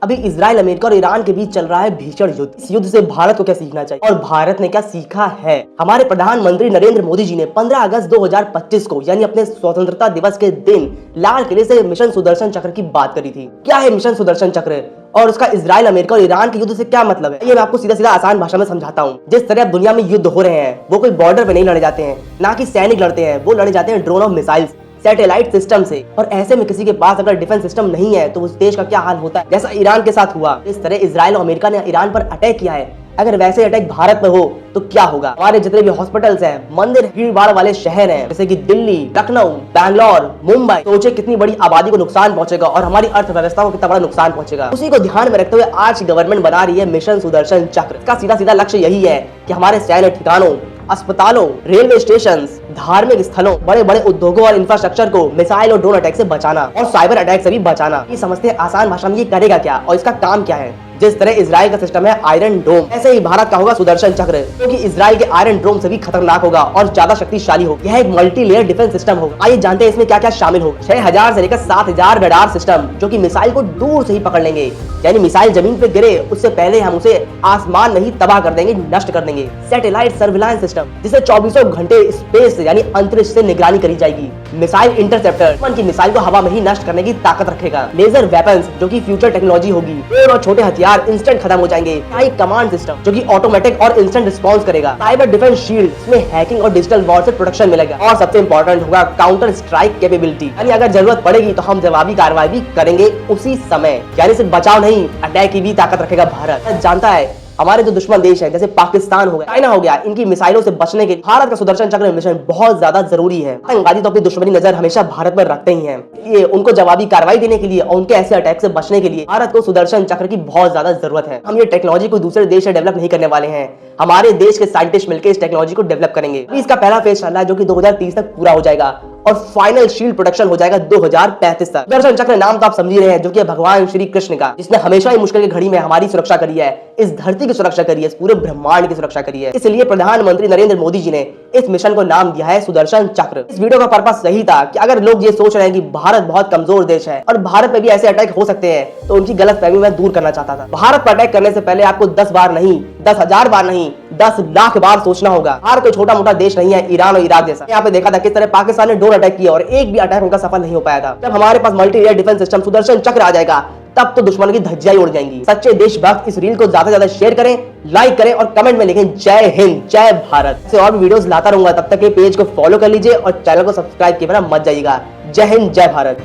अभी Israel, America और Iran के बीच चल रहा है भीषण युद्ध। इस युद्ध से भारत को क्या सीखना चाहिए और भारत ने क्या सीखा है? हमारे प्रधानमंत्री नरेंद्र मोदी जी ने 15 अगस्त 2025 को यानी अपने स्वतंत्रता दिवस के दिन लाल किले से मिशन सुदर्शन चक्र की बात करी थी। क्या है मिशन सुदर्शन चक्र और उसका इजराइल, अमेरिका और ईरान के युद्ध से क्या मतलब है? ये मैं आपको सीधा सीधा आसान भाषा में समझाता हूँ। जिस तरह दुनिया में युद्ध हो रहे हैं वो कोई बॉर्डर पे नहीं लड़े जाते हैं, ना कि सैनिक लड़ते हैं, वो लड़े जाते हैं ड्रोन और मिसाइल्स, सैटेलाइट सिस्टम से। और ऐसे में किसी के पास अगर डिफेंस सिस्टम नहीं है तो उस देश का क्या हाल होता है, जैसा ईरान के साथ हुआ। इस तरह इजराइल और अमेरिका ने ईरान पर अटैक किया है, अगर वैसे अटैक भारत में हो तो क्या होगा? हमारे जितने भी हॉस्पिटल्स हैं, मंदिर, भीड़ भाड़ वाले शहर हैं जैसे कि दिल्ली, लखनऊ, बैंगलोर, मुंबई, सोचे कितनी बड़ी आबादी को नुकसान पहुंचेगा और हमारी अर्थव्यवस्था को कितना बड़ा नुकसान पहुंचेगा। उसी को ध्यान में रखते हुए आज की गवर्नमेंट बना रही है मिशन सुदर्शन चक्र। इसका सीधा सीधा लक्ष्य यही है कि हमारे सैन्य ठिकानों, अस्पतालों, रेलवे स्टेशन, धार्मिक स्थलों, बड़े बड़े उद्योगों और इंफ्रास्ट्रक्चर को मिसाइल और ड्रोन अटैक से बचाना और साइबर अटैक से भी बचाना। ये समझते हैं आसान भाषा में ये करेगा क्या और इसका काम क्या है। जिस तरह इजराइल का सिस्टम है आयरन डोम, ऐसे ही भारत का होगा सुदर्शन चक्र, क्योंकि इजराइल के आयरन डोम से भी खतरनाक होगा और ज्यादा शक्तिशाली होगा। यह एक मल्टी लेयर डिफेंस सिस्टम होगा। आइए जानते हैं इसमें क्या क्या शामिल होगा। 6000 से लेकर 7000 रडार सिस्टम जो कि मिसाइल को दूर से ही पकड़ लेंगे, यानी मिसाइल जमीन पे गिरे उससे पहले हम उसे आसमान में ही तबाह कर देंगे, नष्ट कर देंगे। सैटेलाइट सर्विलांस सिस्टम जिसे 24 घंटे स्पेस यानी अंतरिक्ष से निगरानी करी जाएगी। मिसाइल इंटरसेप्टर दुश्मन की मिसाइल को हवा में ही नष्ट करने की ताकत रखेगा। लेजर वेपन्स जो कि फ्यूचर टेक्नोलॉजी होगी। बड़े और छोटे हथियार इंस्टेंट खत्म हो जाएंगे। हाई कमांड सिस्टम जो कि ऑटोमेटिक और इंस्टेंट रिस्पांस करेगा। साइबर डिफेंस शील्ड इसमें हैकिंग और डिजिटल वॉर से प्रोटेक्शन मिलेगा। और सबसे इंपॉर्टेंट होगा काउंटर स्ट्राइक कैपेबिलिटी, यानी अगर जरूरत पड़ेगी तो हम जवाबी कार्रवाई भी करेंगे उसी समय। यानी सिर्फ बचाव नहीं, अटैक की भी ताकत रखेगा भारत। जानता है हमारे जो दुश्मन देश है जैसे पाकिस्तान हो गया, चाइना हो गया, इनकी मिसाइलों से बचने के लिए भारत का सुदर्शन चक्र मिशन बहुत ज्यादा जरूरी है। आतंकवादी तो अपनी दुश्मनी नजर हमेशा भारत पर रखते ही हैं, ये उनको जवाबी कार्रवाई देने के लिए और उनके ऐसे अटैक से बचने के लिए भारत को सुदर्शन चक्र की बहुत ज्यादा जरूरत है। हम ये टेक्नोलॉजी को दूसरे देश से डेवलप नहीं करने वाले हैं, हमारे देश के साइंटिस्ट मिलकर इस टेक्नोलॉजी को डेवलप करेंगे। इसका पहला फेज चल रहा है जो कि 2030 तक पूरा हो जाएगा और फाइनल शील्ड प्रोटेक्शन हो जाएगा 2035 तक। सुदर्शन चक्र नाम तो आप समझ रहे हैं, जो कि भगवान श्री कृष्ण का, जिसने हमेशा ही मुश्किल की घड़ी में हमारी सुरक्षा करी है, इस धरती की सुरक्षा करी है, इस पूरे ब्रह्मांड की सुरक्षा करी है। इसलिए प्रधानमंत्री नरेंद्र मोदी जी ने इस मिशन को नाम दिया है सुदर्शन चक्र। इस वीडियो का पर्पस यही था कि अगर लोग ये सोच रहे हैं कि भारत बहुत कमजोर देश है और भारत में भी ऐसे अटैक हो सकते हैं, तो उनकी गलतफहमी मैं दूर करना चाहता था। भारत पर अटैक करने से पहले आपको 10 बार नहीं, 10,000 बार नहीं, 10 लाख बार सोचना होगा। भारत कोई छोटा मोटा देश नहीं है, ईरान और इराक जैसा। यहाँ पे देखा था किस तरह पाकिस्तान ने ड्रोन अटैक किया और एक भी अटैक उनका सफल नहीं हो पाया था। जब हमारे पास multi layer defence system Sudarshan Chakra आ जाएगा तब तो दुश्मन की धज्जियां उड़ जाएंगी। सच्चे देशभक्त इस रील को ज्यादा से ज्यादा शेयर करें, लाइक करें और कमेंट में लिखें जय हिंद, जय भारत। ऐसे और भी वीडियोस लाता रहूंगा, तब तक ये पेज को फॉलो कर लीजिए और चैनल को सब्सक्राइब किए बिना मत जाइएगा। जय हिंद, जय भारत।